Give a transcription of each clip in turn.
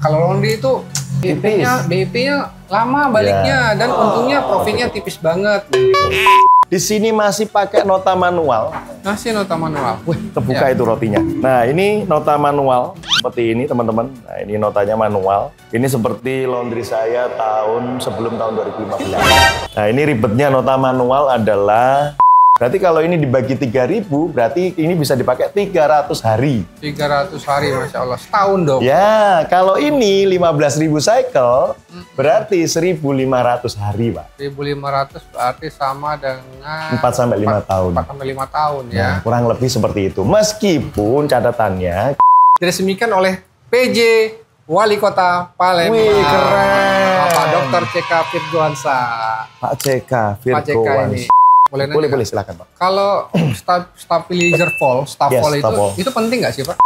Kalau laundry itu BIP-nya lama baliknya dan untungnya profitnya tipis banget. Di sini masih pakai nota manual. Masih nota manual. Wih, terbuka itu rotinya. Nah, ini nota manual seperti ini, teman-teman. Nah, ini notanya manual. Ini seperti laundry saya sebelum tahun 2015. Nah, ini ribetnya nota manual adalah berarti kalau ini dibagi 3.000, berarti ini bisa dipakai 300 hari. 300 hari, Masya Allah. Setahun dong. Ya, kalau ini 15.000 cycle, berarti 1.500 hari, Pak. 1.500 berarti sama dengan 4-5 tahun. 4-5 tahun ya. Nah, kurang lebih seperti itu. Meskipun catatannya diresmikan oleh PJ Wali Kota Palembang. Wih, keren. Bapak Dr. CK Firgoansa. Pak CK ini. Boleh, silakan, Pak. Kalau stabilizer stop Yes, fall stop fall. itu penting nggak sih, Pak?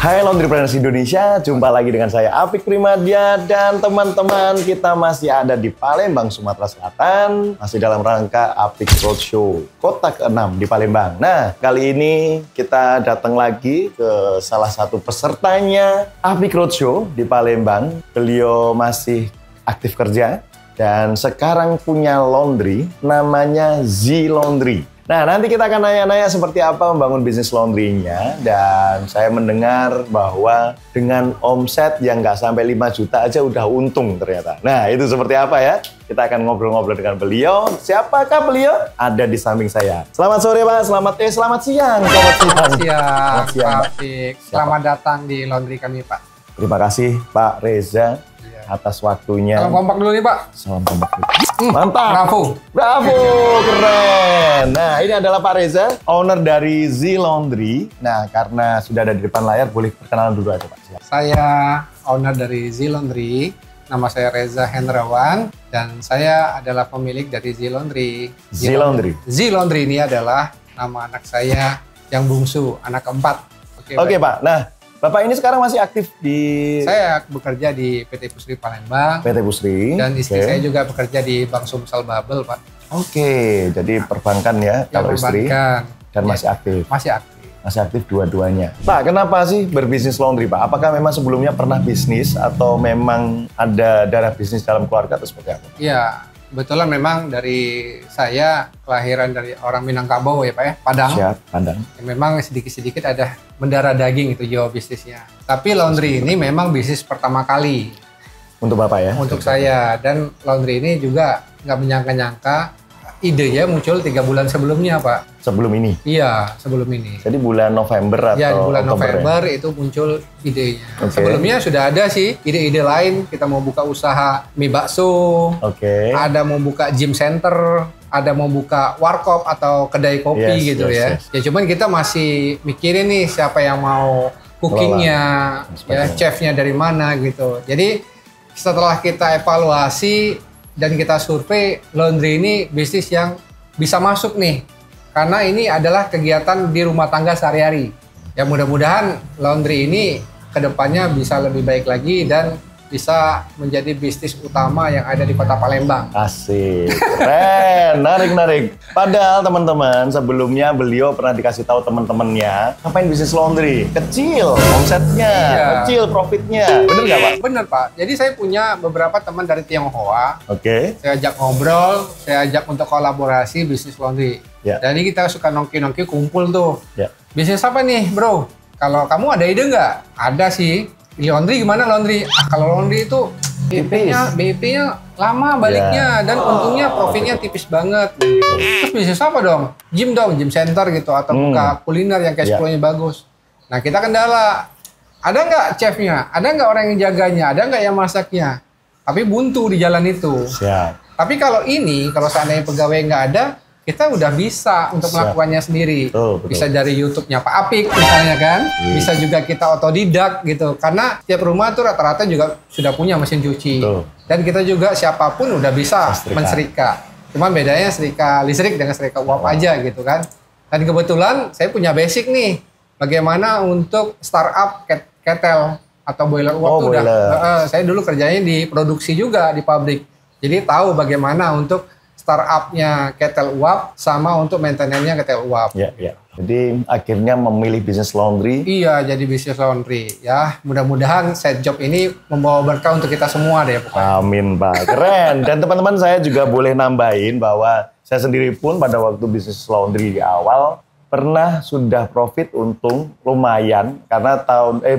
Hai Laundrypreneurs Indonesia, jumpa lagi dengan saya Apik Primadya dan teman-teman, kita masih ada di Palembang, Sumatera Selatan, masih dalam rangka Apik Roadshow Kota ke-6 di Palembang. Nah, kali ini kita datang lagi ke salah satu pesertanya Apik Roadshow di Palembang. Beliau masih aktif kerja dan sekarang punya laundry namanya Z Laundry. Nah, nanti kita akan nanya-nanya seperti apa membangun bisnis laundry-nya. Dan saya mendengar bahwa dengan omset yang nggak sampai 5 juta aja udah untung ternyata. Nah, itu seperti apa ya? Kita akan ngobrol-ngobrol dengan beliau. Siapakah beliau? Ada di samping saya. Selamat sore, Pak. Selamat siang. Selamat siang, Pak Apik. Selamat datang di laundry kami, Pak. Terima kasih, Pak Reza, atas waktunya. Salam kompak dulu nih, Pak. Salam kompak dulu. Mantap. Bravo, keren. Nah, ini adalah Pak Reza, owner dari Z Laundry. Nah, karena sudah ada di depan layar, boleh perkenalan dulu aja, Pak. Silakan. Saya owner dari Z Laundry. Nama saya Reza Hendrawan dan saya adalah pemilik dari Z Laundry. Z Laundry. Z Laundry ini adalah nama anak saya yang bungsu, anak keempat. Oke, Pak. Nah, Bapak ini sekarang masih aktif di... Saya bekerja di PT Pusri Palembang. PT Pusri. Dan istri saya juga bekerja di Bank Sumsel Babel, Pak. Oke, jadi perbankan ya kalau istri. Dan masih aktif. Masih aktif dua-duanya. Pak, kenapa sih berbisnis laundry, Pak? Apakah memang sebelumnya pernah bisnis atau memang ada darah bisnis dalam keluarga atau seperti apa? Iya. Kebetulan memang dari saya kelahiran dari orang Minangkabau ya Pak ya, Padang. Siap, Padang. Ya, memang sedikit-sedikit ada mendarah daging itu jiwa bisnisnya. Tapi laundry ini memang bisnis pertama kali. Untuk Bapak ya? Untuk saya. Dan laundry ini juga nggak menyangka-nyangka idenya muncul 3 bulan sebelumnya Pak. Sebelum ini? Iya, sebelum ini. Jadi bulan November atau ya, di bulan Oktober November ya? itu muncul idenya. Okay. Sebelumnya sudah ada sih ide-ide lain. Kita mau buka usaha mie bakso. Ada mau buka gym center. Ada mau buka warkop atau kedai kopi gitu ya. Ya cuman kita masih mikirin nih siapa yang mau cookingnya, ya chefnya dari mana gitu. Jadi setelah kita evaluasi dan kita survei, laundry ini bisnis yang bisa masuk nih. Karena ini adalah kegiatan di rumah tangga sehari-hari. Ya mudah-mudahan laundry ini kedepannya bisa lebih baik lagi dan bisa menjadi bisnis utama yang ada di Kota Palembang. Asik, keren, narik. Padahal teman-teman, sebelumnya beliau pernah dikasih tahu teman-temannya, ngapain bisnis laundry? Kecil omsetnya, kecil profitnya. Bener nggak, Pak? Bener, Pak. Jadi saya punya beberapa teman dari Tionghoa. Saya ajak ngobrol, saya ajak untuk kolaborasi bisnis laundry. Jadi kita suka nongki-nongki kumpul tuh. Bisnis apa nih, bro? Kalau kamu ada ide nggak? Ada sih. Laundry gimana laundry? Kalau laundry itu BIP-nya lama baliknya dan untungnya profitnya tipis banget. Terus bisnis apa dong? Gym center gitu atau buka kuliner yang cash flow-nya bagus. Nah kita kendala, ada nggak chefnya? Ada nggak orang yang jaganya? Ada nggak yang masaknya? Tapi buntu di jalan itu. Tapi kalau seandainya pegawai nggak ada, kita udah bisa untuk melakukannya sendiri. Betul. Bisa dari YouTube-nya Pak Apik misalnya kan. Bisa juga kita otodidak gitu. Karena tiap rumah tuh rata-rata juga sudah punya mesin cuci. Dan kita juga siapapun udah bisa mensetrika. Cuman bedanya setrika listrik dengan setrika uap aja gitu kan. Dan kebetulan saya punya basic nih, bagaimana untuk startup ketel atau boiler uap tuh udah. Saya dulu kerjanya di produksi juga di pabrik. Jadi tahu bagaimana untuk startupnya ketel uap sama untuk maintenance-nya ketel uap. Iya. Jadi akhirnya memilih bisnis laundry. Iya, jadi bisnis laundry. Ya, mudah-mudahan side job ini membawa berkah untuk kita semua deh pokoknya. Amin, Pak. Keren. Dan teman-teman saya juga boleh nambahin bahwa saya sendiri pun pada waktu bisnis laundry di awal pernah sudah profit untung lumayan karena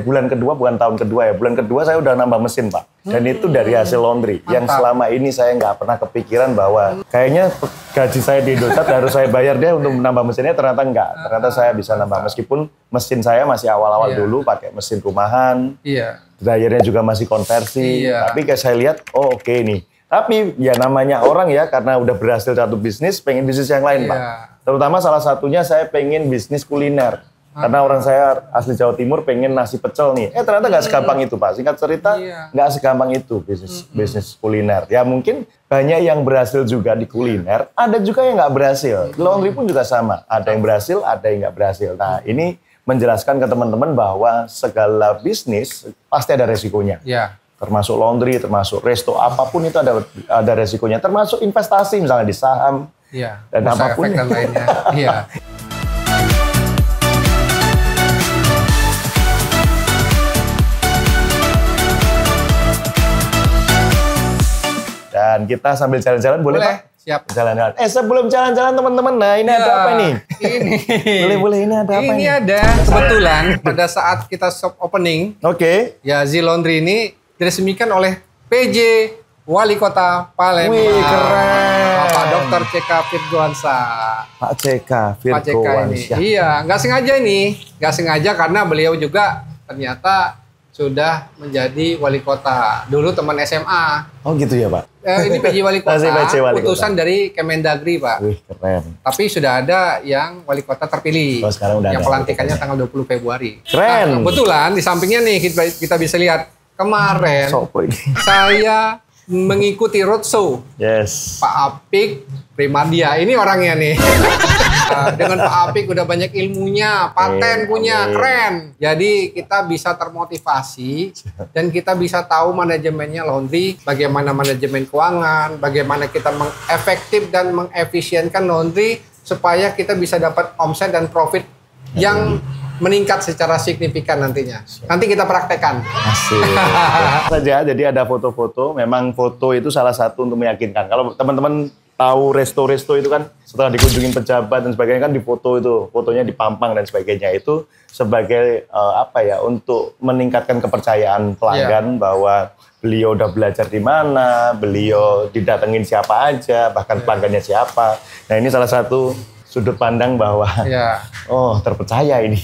bulan kedua saya udah nambah mesin, Pak. Dan itu dari hasil laundry. Mantap. Yang selama ini saya nggak pernah kepikiran bahwa kayaknya gaji saya di Indosat harus saya bayar deh untuk menambah mesinnya, ternyata enggak. Ternyata saya bisa nambah meskipun mesin saya masih awal-awal dulu pakai mesin rumahan. Iya. Dryernya juga masih konversi. Tapi kayak saya lihat, oke nih. Tapi ya namanya orang ya, karena udah berhasil satu bisnis, pengen bisnis yang lain, Pak. Terutama salah satunya saya pengen bisnis kuliner. Karena orang saya asli Jawa Timur pengen nasi pecel nih. Ternyata nggak segampang itu, Pak. Singkat cerita, nggak segampang itu bisnis kuliner. Ya mungkin banyak yang berhasil juga di kuliner, ada juga yang nggak berhasil. Laundry pun juga sama. Ada yang berhasil, ada yang nggak berhasil. Nah ini menjelaskan ke teman-teman bahwa segala bisnis pasti ada resikonya. Termasuk laundry, termasuk resto, apapun itu ada resikonya. Termasuk investasi misalnya di saham. Dan apapun dan lainnya. Dan kita sambil jalan-jalan boleh, Pak? Siap. Jalan-jalan. Sebelum jalan-jalan teman-teman, nah ini ada apa nih? Boleh ini ada apa? Ini ada kebetulan pada saat kita shop opening. Ya Z Laundry ini diresmikan oleh PJ Wali Kota Palembang. Wih, keren. Bapak Dr. CK Firgoansa. Pak CK Firgoansa. Iya, nggak sengaja karena beliau juga ternyata sudah menjadi wali kota. Dulu teman SMA. Oh gitu ya, Pak? Ini PJ Wali Kota, utusan dari Kemendagri, Pak. Wih, keren. Tapi sudah ada yang wali kota terpilih. Sekarang udah yang pelantikannya tanggal 20 Februari. Keren. Nah, kebetulan di sampingnya nih kita bisa lihat kemarin saya mengikuti roadshow. Pak Apik Primadia, ini orangnya nih. Dengan Pak Apik udah banyak ilmunya, paten punya, keren. Jadi kita bisa termotivasi dan kita bisa tahu manajemennya laundry, bagaimana manajemen keuangan, bagaimana kita mengefektif dan mengefisienkan laundry supaya kita bisa dapat omset dan profit yang meningkat secara signifikan nantinya. Nanti kita praktekkan. Asik. Saja, jadi ada foto-foto. Memang foto itu salah satu untuk meyakinkan. Kalau teman-teman tahu resto-resto itu kan setelah dikunjungin pejabat dan sebagainya kan difoto itu, fotonya dipampang dan sebagainya itu sebagai untuk meningkatkan kepercayaan pelanggan bahwa beliau udah belajar di mana, beliau didatengin siapa aja, bahkan pelanggannya siapa. Nah ini salah satu sudut pandang bahwa terpercaya ini.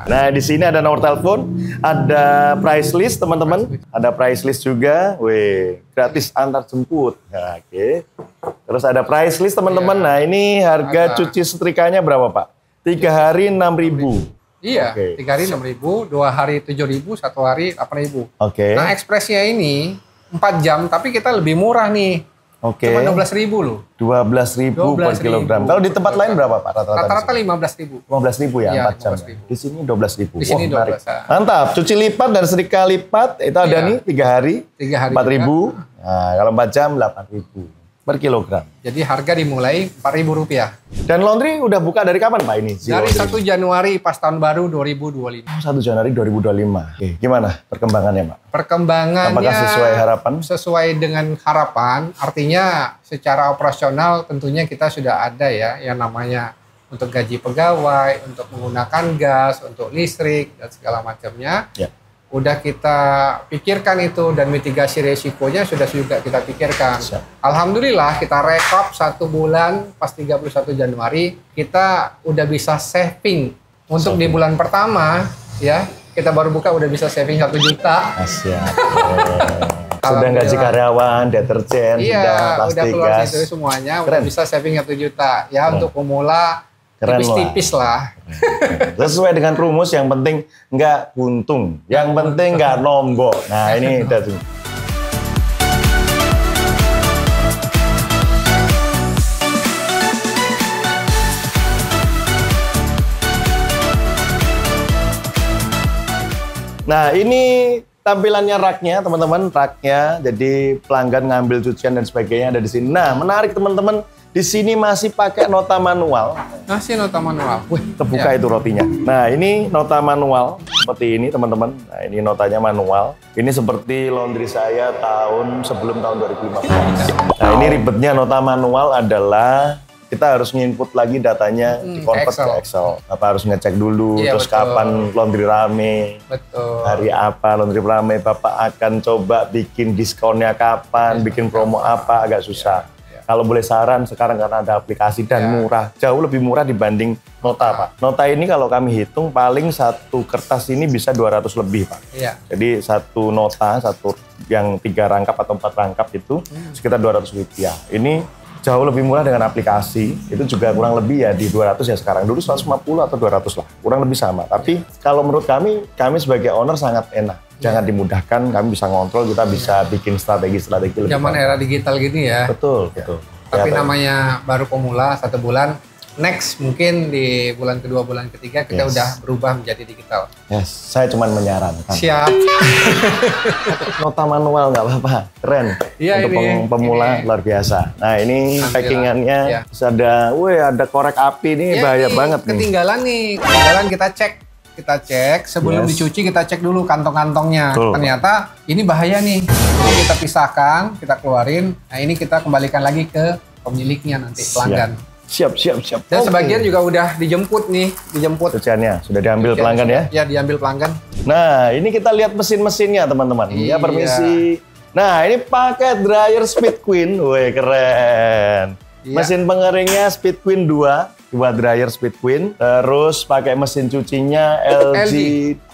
Nah di sini ada nomor telepon, ada price list teman-teman, ada price list juga, gratis antar jemput. Nah, terus ada price list teman-teman. Nah ini harga cuci setrikanya berapa, Pak? 3 hari 6.000. Iya, 3 hari 6.000, 2 hari 7.000, 1 hari 8.000. Nah ekspresnya ini 4 jam, tapi kita lebih murah nih. Cuma 12.000 loh. 12.000 per kilogram. Kalau di tempat lain berapa, Pak? Rata-rata 15.000. 15.000 ya, 4 jam. Di sini 12.000. Di sini 12. Mantap. Cuci lipat dan setrika lipat itu ada nih 3 hari. 4.000. Nah, kalau 4 jam 8.000 per kilogram. Jadi harga dimulai Rp4.000. Dan laundry udah buka dari kapan, Pak, ini? Dari 1 Januari pas tahun baru 2025. 1 Januari 2025. Gimana perkembangannya, Pak? Perkembangannya apakah sesuai harapan? Sesuai dengan harapan, artinya secara operasional tentunya kita sudah ada ya yang namanya untuk gaji pegawai, untuk menggunakan gas, untuk listrik dan segala macamnya. Udah kita pikirkan itu dan mitigasi resikonya sudah juga kita pikirkan. Alhamdulillah kita rekap 1 bulan pas 31 Januari kita udah bisa saving untuk di bulan pertama ya kita baru buka udah bisa saving 1 juta. Sudah gaji karyawan, deterjen, sudah plastik, udah keluar gas. Itu semuanya udah bisa saving 1 juta ya untuk pemula. Tipis-tipis lah. Sesuai dengan rumus, yang penting nggak buntung, yang penting nggak nombok. Nah ini udah tuh. Nah, ini tampilannya raknya, teman-teman, raknya. Jadi pelanggan ngambil cucian dan sebagainya ada di sini. Nah, menarik teman-teman, di sini masih pakai nota manual. Masih nota manual. Wih, terbuka itu rotinya. Nah, ini nota manual seperti ini, teman-teman. Nah, ini notanya manual. Ini seperti laundry saya sebelum tahun 2015. Nah, ini ribetnya nota manual adalah kita harus nginput lagi datanya di convert ke Excel. Apa harus ngecek dulu, terus betul. Kapan laundry rame, betul. Hari apa laundry rame, Bapak akan coba bikin diskonnya kapan, bikin promo apa, agak susah. Kalau boleh saran, sekarang karena ada aplikasi dan murah, jauh lebih murah dibanding nota, Pak. Nota ini kalau kami hitung, paling satu kertas ini bisa 200 lebih, Pak. Iya. Jadi satu nota, satu yang 3 rangkap atau 4 rangkap itu sekitar Rp200. Ini jauh lebih murah dengan aplikasi, itu juga kurang lebih ya di 200 ya sekarang. Dulu 150 atau 200 lah, kurang lebih sama. Tapi kalau menurut kami sebagai owner sangat enak. Jangan dimudahkan, kami bisa ngontrol, kita bisa bikin strategi-strategi lebih zaman era digital gini ya. Betul, betul. Tapi namanya baru pemula 1 bulan, next mungkin di bulan kedua, bulan ketiga kita udah berubah menjadi digital. Yes, saya cuma menyarankan. Siap. Nota manual nggak apa-apa, keren. Iya, untuk pemula luar biasa. Nah ini packingannya ada korek api nih, bahaya banget nih. Ketinggalan kita cek sebelum dicuci, kita cek dulu kantong-kantongnya. Ternyata ini bahaya nih. Ini kita pisahkan, kita keluarin. Nah ini kita kembalikan lagi ke pemiliknya nanti, pelanggan. Siap. Dan sebagian juga udah dijemput. Cuciannya sudah diambil pelanggan ya? Ya, diambil pelanggan. Nah, ini kita lihat mesin-mesinnya teman-teman. Ya, permisi. Nah, ini pakai dryer Speed Queen. Wih, keren. Mesin pengeringnya Speed Queen 2 dryer Speed Queen. Terus pakai mesin cucinya LG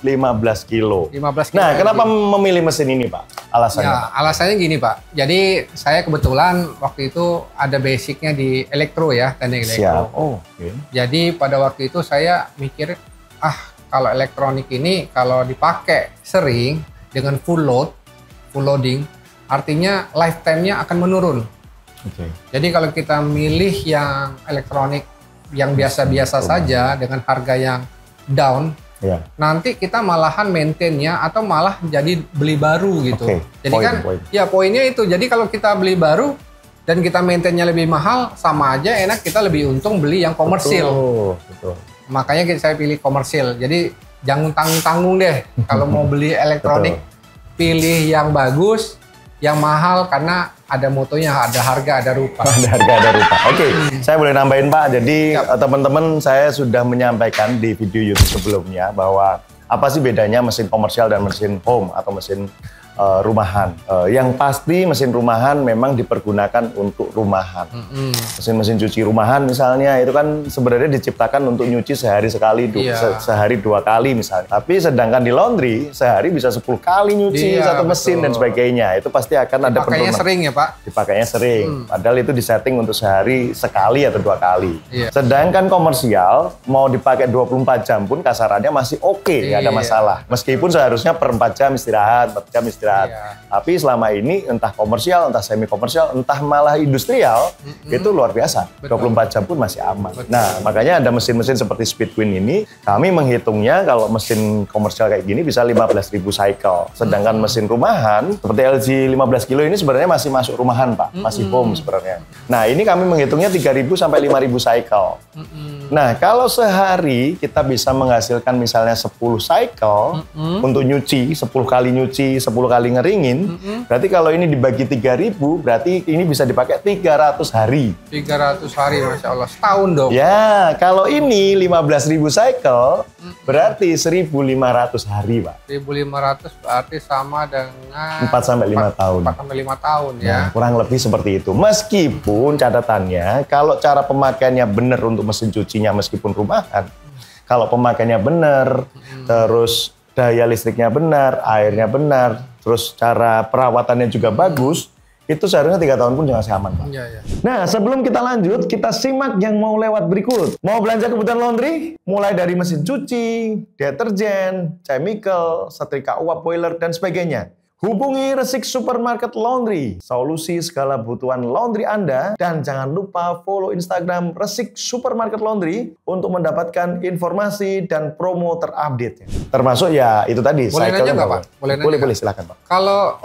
15 kilo. 15 kilo. Nah, kenapa memilih mesin ini, Pak? Alasannya? Ya, alasannya gini, Pak. Jadi saya kebetulan waktu itu ada basicnya di elektro ya, teknik elektro. Jadi pada waktu itu saya mikir, kalau elektronik ini kalau dipakai sering dengan full loading, artinya lifetime-nya akan menurun. Jadi kalau kita milih yang elektronik yang biasa-biasa saja dengan harga yang down, nanti kita malahan maintain-nya atau malah jadi beli baru gitu. Jadi poinnya itu. Jadi kalau kita beli baru dan kita maintain-nya lebih mahal, sama aja enak kita lebih untung beli yang komersil. Betul. Makanya saya pilih komersil. Jadi jangan tanggung-tanggung deh kalau mau beli elektronik, pilih yang bagus, yang mahal karena ada motonya, ada harga, ada rupa. Ada harga, ada rupa. Saya boleh nambahin Pak. Jadi teman-teman, saya sudah menyampaikan di video YouTube sebelumnya bahwa apa sih bedanya mesin komersial dan mesin home atau mesin rumahan. Yang pasti mesin rumahan memang dipergunakan untuk rumahan. Mesin-mesin cuci rumahan misalnya itu kan sebenarnya diciptakan untuk nyuci sehari sekali, sehari 2 kali misalnya. Tapi sedangkan di laundry sehari bisa 10 kali nyuci satu mesin dan sebagainya. Itu pasti akan ada penurunan. Dipakainya sering ya Pak? Dipakainya sering. Padahal itu disetting untuk sehari sekali atau 2 kali. Sedangkan komersial mau dipakai 24 jam pun kasarannya masih nggak ada masalah. Meskipun seharusnya per 4 jam istirahat, 4 jam istirahat. Tapi selama ini entah komersial, entah semi komersial, entah malah industrial, itu luar biasa. 24 jam pun masih aman. Nah, makanya ada mesin-mesin seperti Speed Queen ini, kami menghitungnya kalau mesin komersial kayak gini bisa 15.000 cycle. Sedangkan mesin rumahan, seperti LG 15 kilo ini sebenarnya masih masuk rumahan, Pak. Masih home sebenarnya. Nah, ini kami menghitungnya 3.000 sampai 5.000 cycle. Nah, kalau sehari kita bisa menghasilkan misalnya 10 cycle untuk nyuci, 10 kali nyuci, 10 kali ngeringin, berarti kalau ini dibagi 3.000, berarti ini bisa dipakai 300 hari. 300 hari, Masya Allah. Setahun dong. Ya, kalau ini 15.000 cycle, berarti 1.500 hari, Pak. 1.500 berarti sama dengan 4-5 tahun. 4-5 tahun ya. Kurang lebih seperti itu. Meskipun catatannya, kalau cara pemakaiannya benar untuk mesin cucinya meskipun rumahan, kalau pemakaiannya benar, terus daya listriknya benar, airnya benar, terus cara perawatannya juga bagus, itu seharusnya 3 tahun pun masih aman, Pak. Nah, sebelum kita lanjut, kita simak yang mau lewat berikut. Mau belanja kebutuhan laundry? Mulai dari mesin cuci, deterjen, chemical, setrika uap, boiler, dan sebagainya. Hubungi Resik Supermarket Laundry, solusi segala kebutuhan laundry Anda, dan jangan lupa follow Instagram Resik Supermarket Laundry untuk mendapatkan informasi dan promo terupdate. Termasuk ya itu tadi. Boleh nanya nggak Pak? Boleh silakan Pak. Kalau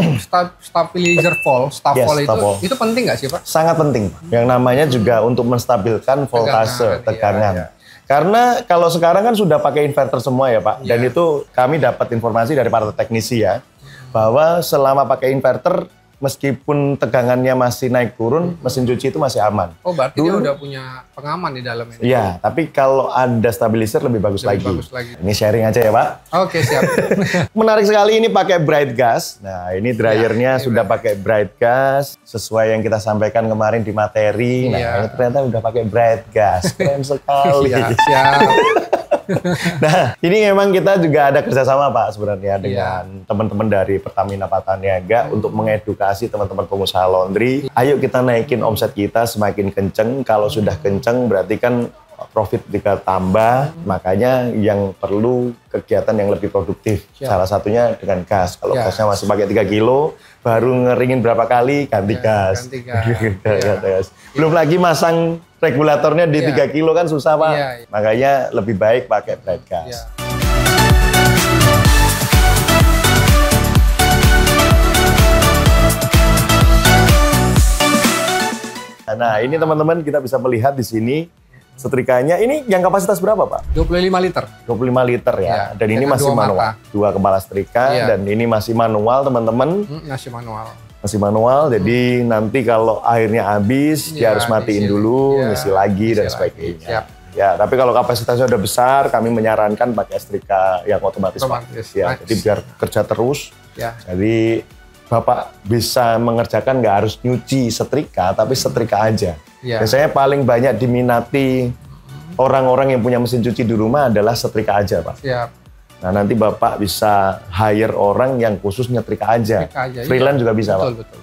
stabilizer volt, itu penting nggak sih Pak? Sangat penting. Yang namanya juga untuk menstabilkan voltase, tegangan. Iya. Karena kalau sekarang kan sudah pakai inverter semua ya Pak, dan itu kami dapat informasi dari para teknisi ya, bahwa selama pakai inverter, meskipun tegangannya masih naik turun, mesin cuci itu masih aman. Oh, berarti dia udah punya pengaman di dalam ini? Iya, tapi kalau ada stabilizer lebih bagus lagi. Ini sharing aja ya Pak. Oke, siap. Menarik sekali ini pakai Bright Gas. Nah, ini dryernya sudah pakai Bright Gas, sesuai yang kita sampaikan kemarin di materi. Nah, ini ternyata udah pakai Bright Gas. Keren sekali. Siap. Nah, ini memang kita juga ada kerjasama Pak sebenarnya dengan teman-teman dari Pertamina Pataniaga untuk mengedukasi teman-teman pengusaha laundry. Ayo kita naikin omset kita semakin kenceng. Kalau sudah kenceng berarti kan profit juga tambah. Makanya yang perlu kegiatan yang lebih produktif. Salah satunya dengan gas. Kalau gasnya masih pakai 3 kilo, baru ngeringin berapa kali ganti gas. Belum lagi masang regulatornya di 3 kilo kan susah Pak. Makanya lebih baik pakai Bright Gas. Nah, ini teman-teman kita bisa melihat di sini setrikanya. Ini yang kapasitas berapa Pak? 25 liter. 25 liter ya. Dan ini masih manual. 2 kepala setrika dan ini masih manual teman-teman. Masih manual, jadi nanti kalau airnya habis, dia harus matiin dulu, ngisi lagi dan sebagainya. Ya, tapi kalau kapasitasnya udah besar, kami menyarankan pakai setrika yang otomatis. Ya, jadi biar kerja terus. Jadi Bapak bisa mengerjakan nggak harus nyuci setrika, tapi setrika aja. Biasanya paling banyak diminati orang-orang yang punya mesin cuci di rumah adalah setrika aja, Pak. Nah, nanti Bapak bisa hire orang yang khusus nyetrika aja. Freelance juga bisa, Pak. Betul.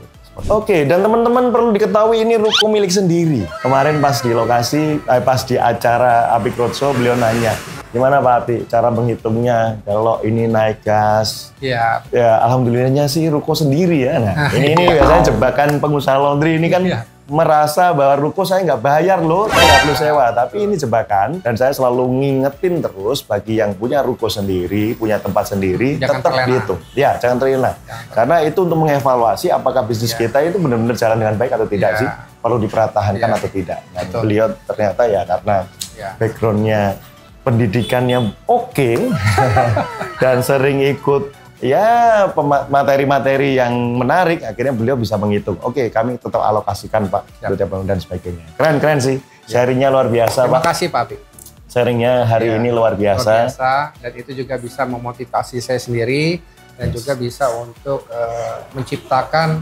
Oke, dan teman-teman perlu diketahui ini ruko milik sendiri. Kemarin pas di lokasi, pas di acara Apik Roadshow, beliau nanya, gimana Pak Apik cara menghitungnya kalau ini naik gas? Ya, alhamdulillahnya sih ruko sendiri ya. Nah, ini biasanya jebakan pengusaha laundry ini kan merasa bahwa ruko saya nggak bayar loh, saya nggak perlu sewa. Tapi ini jebakan, dan saya selalu ngingetin terus bagi yang punya ruko sendiri, punya tempat sendiri, tetap dihitung. Ya, jangan terlena. Karena itu untuk mengevaluasi apakah bisnis kita itu benar-benar jalan dengan baik atau tidak sih, perlu dipertahankan atau tidak. Nah, beliau ternyata ya karena backgroundnya pendidikannya oke, dan sering ikut materi-materi yang menarik, akhirnya beliau bisa menghitung. Oke, kami tetap alokasikan Pak, dan sebagainya. Keren sih, sharingnya luar biasa Terima Pak. Terima kasih Pak Apik. Sharingnya hari ini luar biasa. Dan itu juga bisa memotivasi saya sendiri, dan juga bisa untuk menciptakan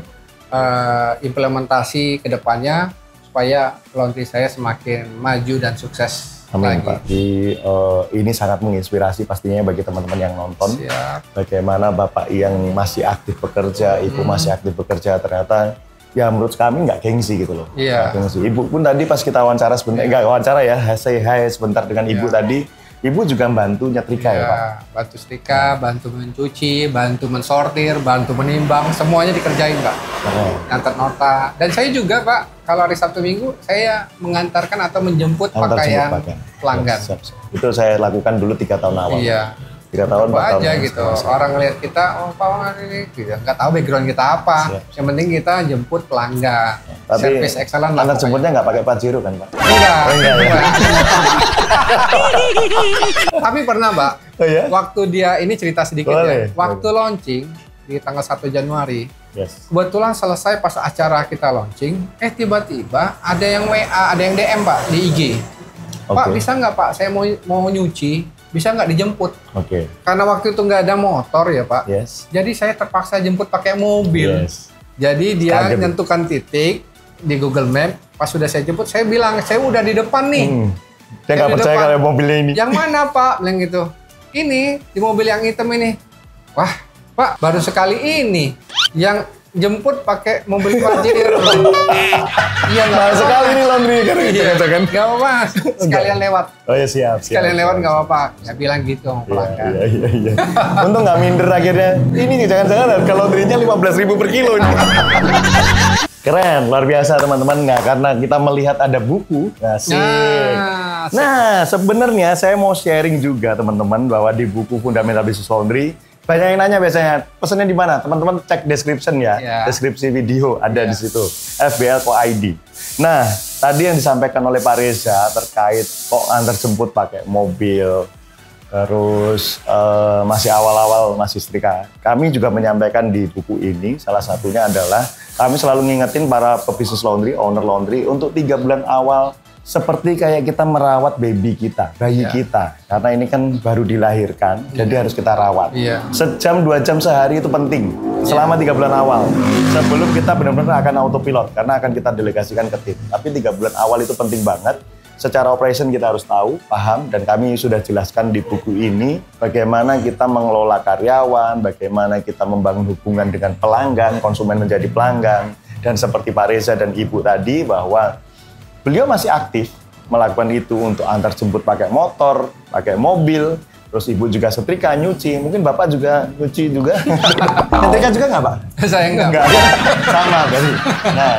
implementasi ke depannya, supaya laundry saya semakin maju dan sukses. Amin Pak. Ini sangat menginspirasi pastinya bagi teman-teman yang nonton. Bagaimana Bapak yang masih aktif bekerja, Ibu masih aktif bekerja, ternyata ya menurut kami nggak gengsi gitu loh. Gengsi. Ibu pun tadi pas kita wawancara sebentar, nggak wawancara ya, say hi sebentar dengan Ibu tadi. Ibu juga bantu nyetrika ya Pak? Bantu setrika, bantu mencuci, bantu mensortir, bantu menimbang, semuanya dikerjain Pak. Ngantar nota. Dan saya juga Pak, kalau hari Sabtu Minggu, saya mengantarkan atau menjemput pakaian pelanggan. Itu saya lakukan dulu 3 tahun awal. 3 tahun, 4 tahun. Aja gitu. Orang ngeliat kita, oh Pak ini, gitu. Nggak tahu background kita apa. Yang penting kita jemput pelanggan. Tapi service excellent lah. Anda jemputnya nggak pakai Pajero kan Pak? Enggak. Tapi pernah Pak, waktu dia, ini cerita sedikit ya. Waktu launching, di tanggal 1 Januari, kebetulan selesai pas acara kita launching, tiba-tiba ada yang WA, ada yang DM Pak, di IG. Pak, bisa nggak Pak, saya mau nyuci, bisa nggak dijemput? Karena waktu itu nggak ada motor ya Pak, jadi saya terpaksa jemput pakai mobil. Jadi dia nyentuhkan titik di Google Map, pas sudah saya jemput, saya bilang, saya udah di depan nih. Saya nggak percaya kalau mobilnya ini. Yang mana Pak? Bilang gitu. Ini, di mobil yang hitam ini. Wah, Pak, baru sekali ini. Yang jemput pakai mobil parkir. Iya, nah, sekali nih laundry karena gitu kan. Gak apa-apa, sekalian lewat. Oh ya siap. Sekalian lewat nggak apa-apa. Ya bilang gitu sama pelanggan. Iya. Untung nggak minder akhirnya. Ini jangan-jangan harga laundrynya 15.000 per kilo. Keren, luar biasa teman-teman. Nah, karena kita melihat ada buku. Nah, sebenarnya saya mau sharing juga teman-teman bahwa di buku Fundamental Business Laundry banyak yang nanya biasanya, pesannya di mana? Teman-teman cek description ya, deskripsi video ada di situ, FBL.id. Nah, tadi yang disampaikan oleh Pak Reza terkait kok antar jemput pakai mobil, terus masih awal-awal masih setrika. Kami juga menyampaikan di buku ini, salah satunya adalah kami selalu ngingetin para pebisnis laundry, owner laundry untuk 3 bulan awal seperti kayak kita merawat baby kita, bayi kita. Karena ini kan baru dilahirkan, jadi harus kita rawat. Sejam, 2 jam sehari itu penting, selama 3 bulan awal. Sebelum kita benar-benar akan autopilot, karena akan kita delegasikan ke tim. Tapi 3 bulan awal itu penting banget. Secara operation kita harus tahu, paham, dan kami sudah jelaskan di buku ini bagaimana kita mengelola karyawan, bagaimana kita membangun hubungan dengan pelanggan, konsumen menjadi pelanggan. Dan seperti Pak Reza dan Ibu tadi bahwa beliau masih aktif melakukan itu untuk antar jemput pakai motor, pakai mobil, terus Ibu juga setrika, nyuci, mungkin Bapak juga nyuci juga. Setrika juga nggak Pak? Saya enggak. Sama berarti. Nah,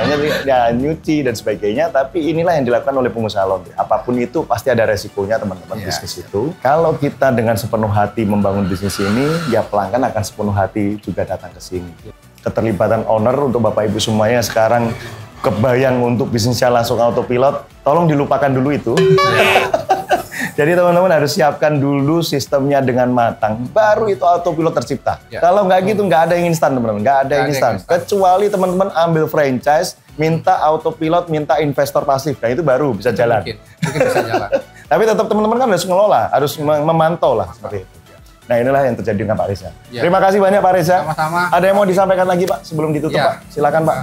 ya nyuci dan sebagainya, tapi inilah yang dilakukan oleh pengusaha laundry. Apapun itu pasti ada resikonya teman-teman bisnis itu. Kalau kita dengan sepenuh hati membangun bisnis ini, ya pelanggan akan sepenuh hati juga datang ke sini. Keterlibatan owner untuk Bapak Ibu semuanya sekarang kebayang untuk bisnisnya langsung autopilot, tolong dilupakan dulu itu. Jadi teman-teman harus siapkan dulu sistemnya dengan matang, baru itu autopilot tercipta. Kalau nggak gitu, nggak ada yang instan teman-teman, nggak ada yang instan. Kecuali teman-teman ambil franchise, minta autopilot, minta investor pasif, nah itu baru bisa jalan. Mungkin bisa jalan. Tapi tetap teman-teman kan harus ngelola, harus memantau lah seperti itu. Nah inilah yang terjadi dengan Pak Reza. Terima kasih banyak Pak Reza. Sama-sama. Ada yang mau disampaikan lagi Pak sebelum ditutup Pak? Silakan Pak.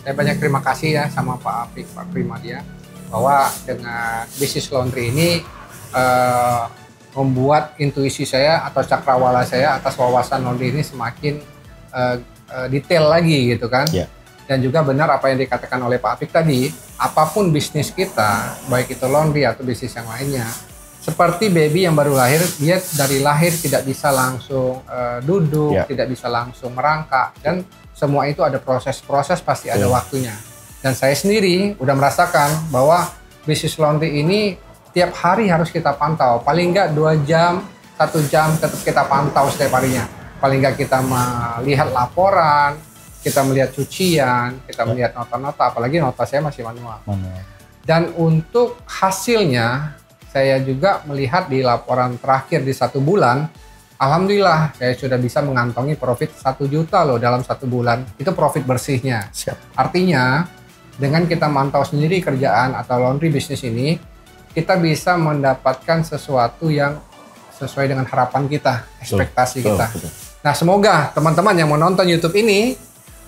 Saya banyak terima kasih ya sama Pak Apik, Pak Primadia, bahwa dengan bisnis laundry ini membuat intuisi saya atau cakrawala saya atas wawasan laundry ini semakin detail lagi gitu kan. Dan juga benar apa yang dikatakan oleh Pak Apik tadi, apapun bisnis kita, baik itu laundry atau bisnis yang lainnya, seperti baby yang baru lahir, dia dari lahir tidak bisa langsung duduk, tidak bisa langsung merangkak, dan semua itu ada proses-proses, pasti ada waktunya. Dan saya sendiri udah merasakan bahwa bisnis laundry ini tiap hari harus kita pantau, paling nggak 2 jam, 1 jam tetap kita pantau setiap harinya. Paling nggak kita melihat laporan, kita melihat cucian, kita melihat nota-nota, apalagi nota saya masih manual. Dan untuk hasilnya, saya juga melihat di laporan terakhir di 1 bulan, alhamdulillah saya sudah bisa mengantongi profit 1 juta loh dalam 1 bulan. Itu profit bersihnya. Artinya, dengan kita mantau sendiri kerjaan atau laundry bisnis ini, kita bisa mendapatkan sesuatu yang sesuai dengan harapan kita, ekspektasi kita. Nah, semoga teman-teman yang menonton YouTube ini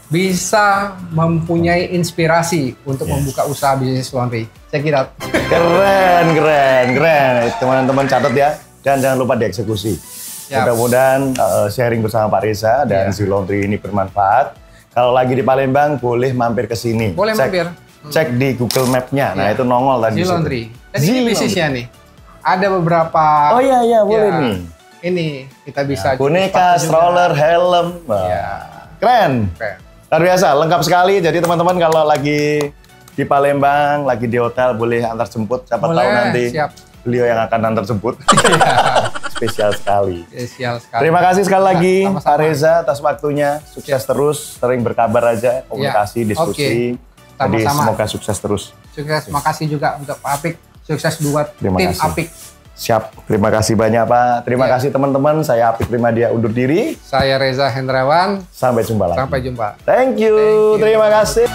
bisa mempunyai inspirasi untuk membuka usaha bisnis laundry. Saya kira keren. Teman-teman catat ya, dan jangan lupa dieksekusi. Mudah-mudahan sharing bersama Pak Reza dan si laundry ini bermanfaat. Kalau lagi di Palembang, boleh mampir ke sini. Boleh mampir. Cek di Google Map-nya. Nah, itu nongol tadi. Zee Laundry. Dan ini bisnisnya nih. Ada beberapa. Oh iya, boleh nih. Ini kita bisa. Boneka, stroller, helm. Keren. Luar biasa, lengkap sekali. Jadi teman-teman kalau lagi di Palembang, lagi di hotel, boleh antar jemput. Siapa tahu nanti beliau yang akan antar jemput. Spesial sekali. Terima kasih sekali lagi Pak Reza atas waktunya. Sukses terus, sering berkabar aja, komunikasi, diskusi. Jadi semoga sukses terus. Sukses, makasih juga untuk Pak Apik. Sukses buat tim Apik. Siap, terima kasih banyak Pak. Terima kasih teman-teman, saya Apik Primadia undur diri. Saya Reza Hendrawan. Sampai jumpa lagi. Sampai jumpa. Thank you. Terima kasih.